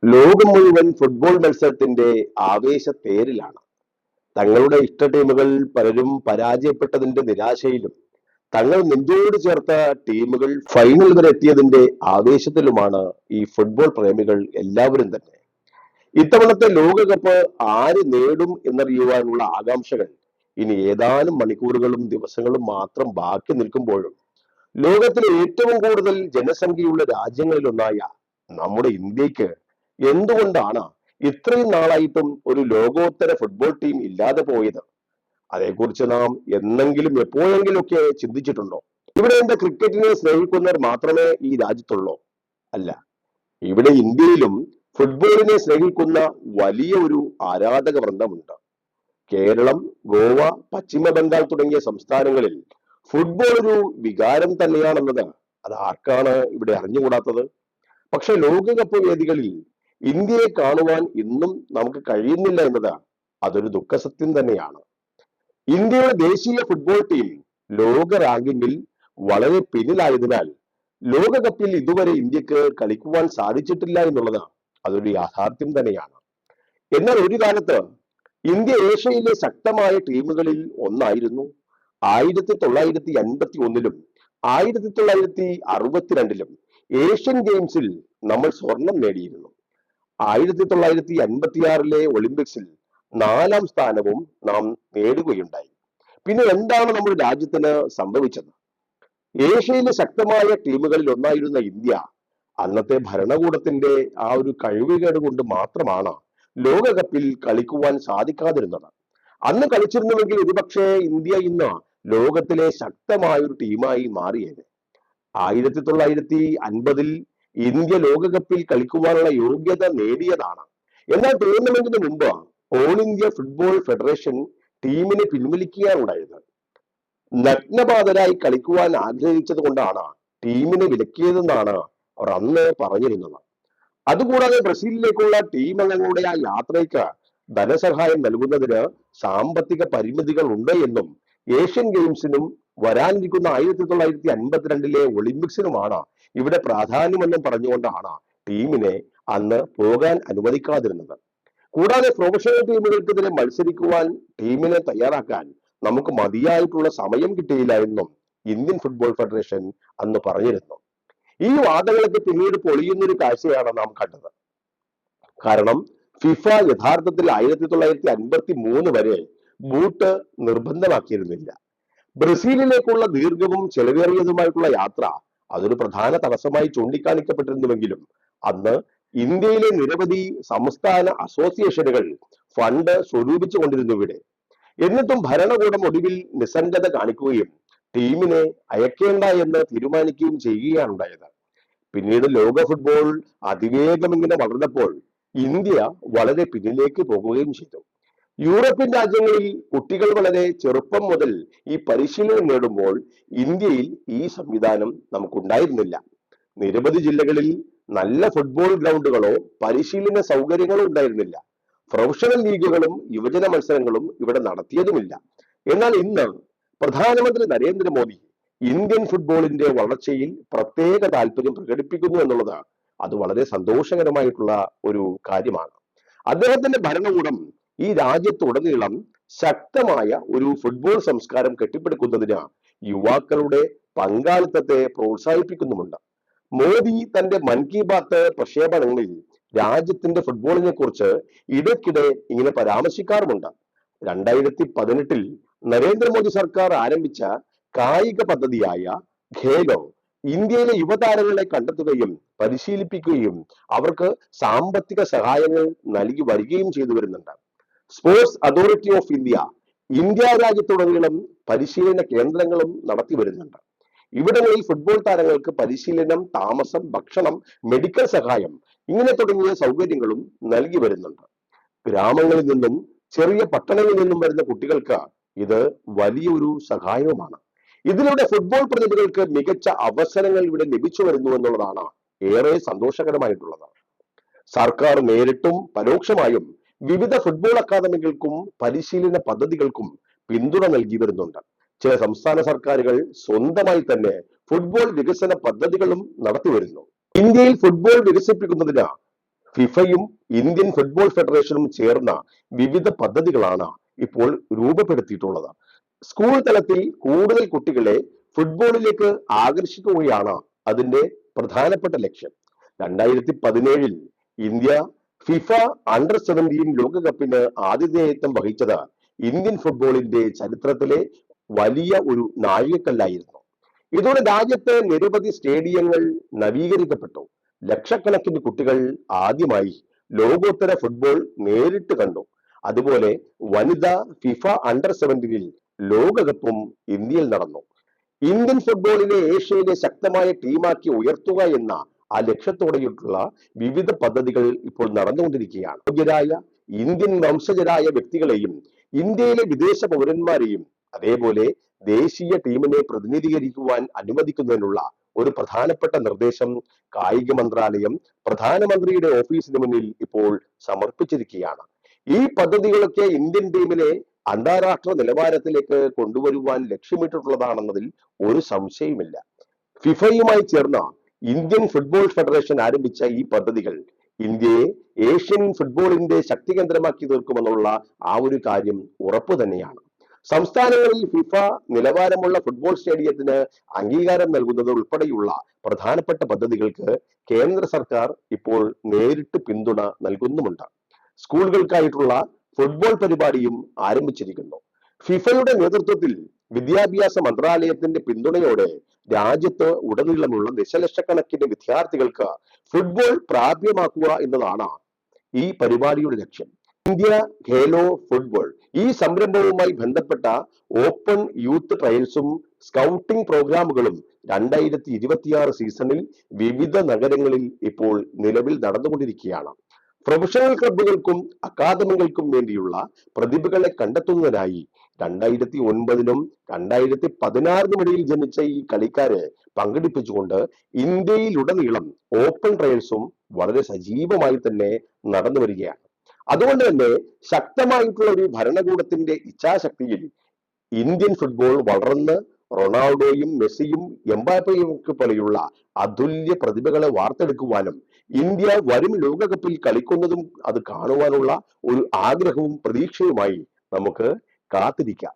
ലോകം മുഴുവൻ ഫുട്ബോൾ മത്സരത്തിന്റെ ആവേശത്തേരിലാണ്. തങ്ങളുടെ ഇഷ്ട ടീമുകൾ പലരും പരാജയപ്പെട്ടതിന്റെ നിരാശയിലും തങ്ങൾ നെഞ്ചോട് ചേർത്ത ടീമുകൾ ഫൈനൽ വരെ എത്തിയതിന്റെ ആവേശത്തിലുമാണ് ഈ ഫുട്ബോൾ പ്രേമികൾ എല്ലാവരും തന്നെ. ഇത്തവണത്തെ ലോകകപ്പ് ആര് നേടും എന്നറിയുവാനുള്ള ആകാംക്ഷകൾ ഇനി ഏതാനും മണിക്കൂറുകളും ദിവസങ്ങളും മാത്രം ബാക്കി നിൽക്കുമ്പോഴും ലോകത്തിലെ ഏറ്റവും കൂടുതൽ ജനസംഖ്യയുള്ള രാജ്യങ്ങളിലൊന്നായ നമ്മുടെ ഇന്ത്യക്ക് എന്തുകൊണ്ടാണ് ഇത്രയും നാളായിട്ടും ഒരു ലോകോത്തര ഫുട്ബോൾ ടീം ഇല്ലാതെ പോയത്? അതേക്കുറിച്ച് നാം എന്നെങ്കിലും എപ്പോഴെങ്കിലും ഒക്കെ ചിന്തിച്ചിട്ടുണ്ടോ? ഇവിടെ എന്താ ക്രിക്കറ്റിനെ സ്നേഹിക്കുന്നവർ മാത്രമേ ഈ രാജ്യത്തുള്ളൂ? അല്ല, ഇവിടെ ഇന്ത്യയിലും ഫുട്ബോളിനെ സ്നേഹിക്കുന്ന വലിയ ഒരു ആരാധക വൃന്ദമുണ്ട്. കേരളം, ഗോവ, പശ്ചിമ ബംഗാൾ തുടങ്ങിയ സംസ്ഥാനങ്ങളിൽ ഫുട്ബോൾ ഒരു വികാരം തന്നെയാണെന്നത് അത് ആർക്കാണ് ഇവിടെ അറിഞ്ഞുകൂടാത്തത്? പക്ഷെ ലോകകപ്പ് വേദികളിൽ ഇന്ത്യയെ കാണുവാൻ ഇന്നും നമുക്ക് കഴിയുന്നില്ല എന്നത് അതൊരു ദുഃഖസത്യം തന്നെയാണ്. ഇന്ത്യയുടെ ദേശീയ ഫുട്ബോൾ ടീം ലോക റാങ്കിങ്ങിൽ വളരെ പിന്നിലായതിനാൽ ലോകകപ്പിൽ ഇതുവരെ ഇന്ത്യക്ക് കളിക്കുവാൻ സാധിച്ചിട്ടില്ല എന്നുള്ളത് അതൊരു യാഥാർത്ഥ്യം തന്നെയാണ്. എന്നാൽ ഒരു കാലത്ത് ഇന്ത്യ ഏഷ്യയിലെ ശക്തമായ ടീമുകളിൽ ഒന്നായിരുന്നു. 1951-ലും 1962-ലും ഏഷ്യൻ ഗെയിംസിൽ നമ്മൾ സ്വർണം നേടിയിരുന്നു. 1956-ലെ ഒളിമ്പിക്സിൽ 4ാം സ്ഥാനവും നാം നേടുകയുണ്ടായി. പിന്നെ എന്താണ് നമ്മുടെ രാജ്യത്തിന് സംഭവിച്ചത്? ഏഷ്യയിലെ ശക്തമായ ടീമുകളിൽ ഒന്നായിരുന്ന ഇന്ത്യ അന്നത്തെ ഭരണകൂടത്തിന്റെ ആ ഒരു കഴിവുകേട് കൊണ്ട് മാത്രമാണ് ലോകകപ്പിൽ കളിക്കുവാൻ സാധിക്കാതിരുന്നത്. അന്ന് കളിച്ചിരുന്നുവെങ്കിൽ ഒരുപക്ഷെ ഇന്ത്യ ഇന്ന് ലോകത്തിലെ ശക്തമായ ഒരു ടീമായി മാറിയേനെ. 1950-ൽ ഇന്ത്യ ലോകകപ്പിൽ കളിക്കുവാനുള്ള യോഗ്യത നേടിയതാണ്. എന്നാൽ ടൂർണമെന്റിന് മുമ്പ് ഓൾ ഇന്ത്യ ഫുട്ബോൾ ഫെഡറേഷൻ ടീമിനെ പിൻവലിക്കുകയാണുണ്ടായത്. നഗ്നപാതരായി കളിക്കുവാൻ ആഗ്രഹിച്ചത് കൊണ്ടാണ് ടീമിനെ വിലക്കിയതെന്നാണ് അവർ അന്ന് പറഞ്ഞിരുന്നത്. അതുകൂടാതെ ബ്രസീലിലേക്കുള്ള ടീം അംഗങ്ങളുടെ ആ യാത്രയ്ക്ക് ധനസഹായം നൽകുന്നതിന് സാമ്പത്തിക പരിമിതികൾ ഉണ്ട് എന്നും ഏഷ്യൻ ഗെയിംസിനും വരാനിരിക്കുന്ന 1952-ലെ ഒളിമ്പിക്സിനുമാണ് ഇവിടെ പ്രാധാന്യമെന്നും പറഞ്ഞുകൊണ്ടാണ് ടീമിനെ അന്ന് പോകാൻ അനുവദിക്കാതിരുന്നത്. കൂടാതെ പ്രൊഫഷണൽ ടീമുകൾക്കെതിരെ മത്സരിക്കുവാൻ ടീമിനെ തയ്യാറാക്കാൻ നമുക്ക് മതിയായിട്ടുള്ള സമയം കിട്ടിയില്ല എന്നും ഇന്ത്യൻ ഫുട്ബോൾ ഫെഡറേഷൻ അന്ന് പറഞ്ഞിരുന്നു. ഈ വാദങ്ങളൊക്കെ പിന്നീട് പൊളിയുന്നൊരു കാഴ്ചയാണ് നാം കണ്ടത്. കാരണം ഫിഫ യഥാർത്ഥത്തിൽ 1953 വരെ ബൂട്ട് നിർബന്ധമാക്കിയിരുന്നില്ല. ബ്രസീലിലേക്കുള്ള ദീർഘവും ചെലവേറിയതുമായിട്ടുള്ള യാത്ര അതൊരു പ്രധാന തടസ്സമായി ചൂണ്ടിക്കാണിക്കപ്പെട്ടിരുന്നുവെങ്കിലും അന്ന് ഇന്ത്യയിലെ നിരവധി സംസ്ഥാന അസോസിയേഷനുകൾ ഫണ്ട് സ്വരൂപിച്ചു കൊണ്ടിരുന്നു ഇവിടെ. എന്നിട്ടും ഭരണകൂടം ഒടുവിൽ നിസ്സംഗത കാണിക്കുകയും ടീമിനെ അയക്കേണ്ട എന്ന് തീരുമാനിക്കുകയും ചെയ്യുകയാണ് ഉണ്ടായത്. പിന്നീട് ലോക ഫുട്ബോൾ അതിവേഗം ഇങ്ങനെ വളർന്നപ്പോൾ ഇന്ത്യ വളരെ പിന്നിലേക്ക് പോകുകയും ചെയ്തു. യൂറോപ്യൻ രാജ്യങ്ങളിൽ കുട്ടികൾ വളരെ ചെറുപ്പം മുതൽ ഈ പരിശീലനം നേടുമ്പോൾ ഇന്ത്യയിൽ ഈ സംവിധാനം നമുക്കുണ്ടായിരുന്നില്ല. നിരവധി ജില്ലകളിൽ നല്ല ഫുട്ബോൾ ഗ്രൗണ്ടുകളോ പരിശീലന സൗകര്യങ്ങളോ ഉണ്ടായിരുന്നില്ല. പ്രൊഫഷണൽ ലീഗുകളും യുവജന മത്സരങ്ങളും ഇവിടെ നടത്തിയതുമില്ല. എന്നാൽ ഇന്ന് പ്രധാനമന്ത്രി നരേന്ദ്രമോദി ഇന്ത്യൻ ഫുട്ബോളിന്റെ വളർച്ചയിൽ പ്രത്യേക താല്പര്യം പ്രകടിപ്പിക്കുന്നു എന്നുള്ളത് അത് വളരെ സന്തോഷകരമായിട്ടുള്ള ഒരു കാര്യമാണ്. അദ്ദേഹത്തിന്റെ ഭരണകൂടം ഈ രാജ്യത്തുടനീളം ശക്തമായ ഒരു ഫുട്ബോൾ സംസ്കാരം കെട്ടിപ്പടുക്കുന്നതിന് യുവാക്കളുടെ പങ്കാളിത്തത്തെ പ്രോത്സാഹിപ്പിക്കുന്നുമുണ്ട്. മോദി തന്റെ മൻ കി ബാത്ത് പ്രക്ഷേപണങ്ങളിൽ രാജ്യത്തിന്റെ ഫുട്ബോളിനെ കുറിച്ച് ഇടയ്ക്കിടെ ഇങ്ങനെ പരാമർശിക്കാറുമുണ്ട്. 2018-ൽ നരേന്ദ്രമോദി സർക്കാർ ആരംഭിച്ച കായിക പദ്ധതിയായ ഖേലോ ഇന്ത്യയിലെ യുവതാരങ്ങളെ കണ്ടെത്തുകയും പരിശീലിപ്പിക്കുകയും അവർക്ക് സാമ്പത്തിക സഹായങ്ങൾ നൽകി വരികയും ചെയ്തു വരുന്നുണ്ട്. സ്പോർട്സ് അതോറിറ്റി ഓഫ് ഇന്ത്യ രാജ്യത്തുടനീളം പരിശീലന കേന്ദ്രങ്ങളും നടത്തി വരുന്നുണ്ട്. ഇവിടങ്ങളിൽ ഫുട്ബോൾ താരങ്ങൾക്ക് പരിശീലനം, താമസം, ഭക്ഷണം, മെഡിക്കൽ സഹായം ഇങ്ങനെ തുടങ്ങിയ സൗകര്യങ്ങളും നൽകി വരുന്നുണ്ട്. ഗ്രാമങ്ങളിൽ നിന്നും ചെറിയ പട്ടണങ്ങളിൽ നിന്നും വരുന്ന കുട്ടികൾക്ക് ഇത് വലിയൊരു സഹായവുമാണ്. ഇതിലൂടെ ഫുട്ബോൾ പ്രതിഭകൾക്ക് മികച്ച അവസരങ്ങൾ ഇവിടെ ലഭിച്ചു വരുന്നു എന്നുള്ളതാണ് ഏറെ സന്തോഷകരമായിട്ടുള്ളത്. സർക്കാർ നേരിട്ടും പരോക്ഷമായും വിവിധ ഫുട്ബോൾ അക്കാദമികൾക്കും പരിശീലന പദ്ധതികൾക്കും പിന്തുണ നൽകി വരുന്നുണ്ട്. ചില സംസ്ഥാന സർക്കാരുകൾ സ്വന്തമായി തന്നെ ഫുട്ബോൾ വികസന പദ്ധതികളും നടത്തി വരുന്നു. ഇന്ത്യയിൽ ഫുട്ബോൾ വികസിപ്പിക്കുന്നതിന് ഫിഫയും ഇന്ത്യൻ ഫുട്ബോൾ ഫെഡറേഷനും ചേർന്ന വിവിധ പദ്ധതികളാണ് ഇപ്പോൾ രൂപപ്പെടുത്തിയിട്ടുള്ളത്. സ്കൂൾ തലത്തിൽ കൂടുതൽ കുട്ടികളെ ഫുട്ബോളിലേക്ക് ആകർഷിക്കുകയാണ് അതിന്റെ പ്രധാനപ്പെട്ട ലക്ഷ്യം. 2017 ഇന്ത്യ ഫിഫ അണ്ടർ-17 ലോകകപ്പിന് ആതിഥേയത്വം വഹിച്ചത് ഇന്ത്യൻ ഫുട്ബോളിന്റെ ചരിത്രത്തിലെ വലിയ ഒരു നാഴികക്കല്ലായിരുന്നു. ഇതോടെ രാജ്യത്തെ നിരവധി സ്റ്റേഡിയങ്ങൾ നവീകരിക്കപ്പെട്ടു. ലക്ഷക്കണക്കിന് കുട്ടികൾ ആദ്യമായി ലോകോത്തര ഫുട്ബോൾ നേരിട്ട് കണ്ടു. അതുപോലെ വനിതാ ഫിഫ അണ്ടർ-17 ലോകകപ്പും ഇന്ത്യയിൽ നടന്നു. ഇന്ത്യൻ ഫുട്ബോളിനെ ഏഷ്യയിലെ ശക്തമായ ടീമാക്കി ഉയർത്തുക എന്ന ആ ലക്ഷ്യത്തോടെയുള്ള വിവിധ പദ്ധതികൾ ഇപ്പോൾ നടന്നുകൊണ്ടിരിക്കുകയാണ്. യോഗ്യരായ ഇന്ത്യൻ വംശജരായ വ്യക്തികളെയും ഇന്ത്യയിലെ വിദേശ പൗരന്മാരെയും അതേപോലെ ദേശീയ ടീമിനെ പ്രതിനിധീകരിക്കുവാൻ അനുവദിക്കുന്നതിനുള്ള ഒരു പ്രധാനപ്പെട്ട നിർദ്ദേശം കായിക മന്ത്രാലയം പ്രധാനമന്ത്രിയുടെ ഓഫീസിന് മുന്നിൽ ഇപ്പോൾ സമർപ്പിച്ചിരിക്കുകയാണ്. ഈ പദ്ധതികളൊക്കെ ഇന്ത്യൻ ടീമിനെ അന്താരാഷ്ട്ര നിലവാരത്തിലേക്ക് കൊണ്ടുവരുവാൻ ലക്ഷ്യമിട്ടിട്ടുള്ളതാണെന്നതിൽ ഒരു സംശയമില്ല. ഫിഫയുമായി ചേർന്ന ഇന്ത്യൻ ഫുട്ബോൾ ഫെഡറേഷൻ ആരംഭിച്ച ഈ പദ്ധതികൾ ഇന്ത്യയെ ഏഷ്യൻ ഫുട്ബോളിന്റെ ശക്തി കേന്ദ്രമാക്കി തീർക്കുമെന്നുള്ള ആ ഒരു കാര്യം ഉറപ്പു തന്നെയാണ്. സംസ്ഥാനങ്ങളിൽ ഫിഫ നിലവാരമുള്ള ഫുട്ബോൾ സ്റ്റേഡിയത്തിന് അംഗീകാരം നൽകുന്നത് ഉൾപ്പെടെയുള്ള പ്രധാനപ്പെട്ട പദ്ധതികൾക്ക് കേന്ദ്ര സർക്കാർ ഇപ്പോൾ നേരിട്ട് പിന്തുണ നൽകുന്നുമുണ്ട്. സ്കൂളുകൾക്കായിട്ടുള്ള ഫുട്ബോൾ പരിപാടിയും ആരംഭിച്ചിരിക്കുന്നു. ഫിഫയുടെ നേതൃത്വത്തിൽ വിദ്യാഭ്യാസ മന്ത്രാലയത്തിന്റെ പിന്തുണയോടെ രാജ്യത്ത് ഉടനീളമുള്ള ദശലക്ഷക്കണക്കിന് വിദ്യാർത്ഥികൾക്ക് ഫുട്ബോൾ പ്രാപ്യമാക്കുക എന്നതാണ് ഈ പരിപാടിയുടെ ലക്ഷ്യം. ഇന്ത്യ ഖേലോ ഫുട്ബോൾ ഈ സംരംഭവുമായി ബന്ധപ്പെട്ട ഓപ്പൺ യൂത്ത് ട്രയൽസും സ്കൗട്ടിംഗ് പ്രോഗ്രാമുകളും 2026 സീസണിൽ വിവിധ നഗരങ്ങളിൽ ഇപ്പോൾ നിലവിൽ നടന്നുകൊണ്ടിരിക്കുകയാണ്. പ്രൊഫഷണൽ ക്ലബ്ബുകൾക്കും അക്കാദമികൾക്കും വേണ്ടിയുള്ള പ്രതിഭകളെ കണ്ടെത്തുന്നതിനായി 2009നും 2016നും ഇടയിൽ ജനിച്ച ഈ കളിക്കാരെ പങ്കെടുപ്പിച്ചുകൊണ്ട് ഇന്ത്യയിലുടനീളം ഓപ്പൺ ട്രയൽസും വളരെ സജീവമായി തന്നെ നടന്നു വരികയാണ്. അതുകൊണ്ട് തന്നെ ശക്തമായിട്ടുള്ള ഒരു ഭരണകൂടത്തിന്റെ ഇച്ഛാശക്തിയിൽ ഇന്ത്യൻ ഫുട്ബോൾ വളർന്ന് റൊണാൾഡോയും മെസ്സിയും എംബാപ്പയും ഒക്കെ പോലെയുള്ള അതുല്യ പ്രതിഭകളെ വാർത്തെടുക്കുവാനും ഇന്ത്യ വരും ലോകകപ്പിൽ കളിക്കുന്നതും അത് കാണുവാനുള്ള ഒരു ആഗ്രഹവും പ്രതീക്ഷയുമായി നമുക്ക് കാത്തിരിക്കാം.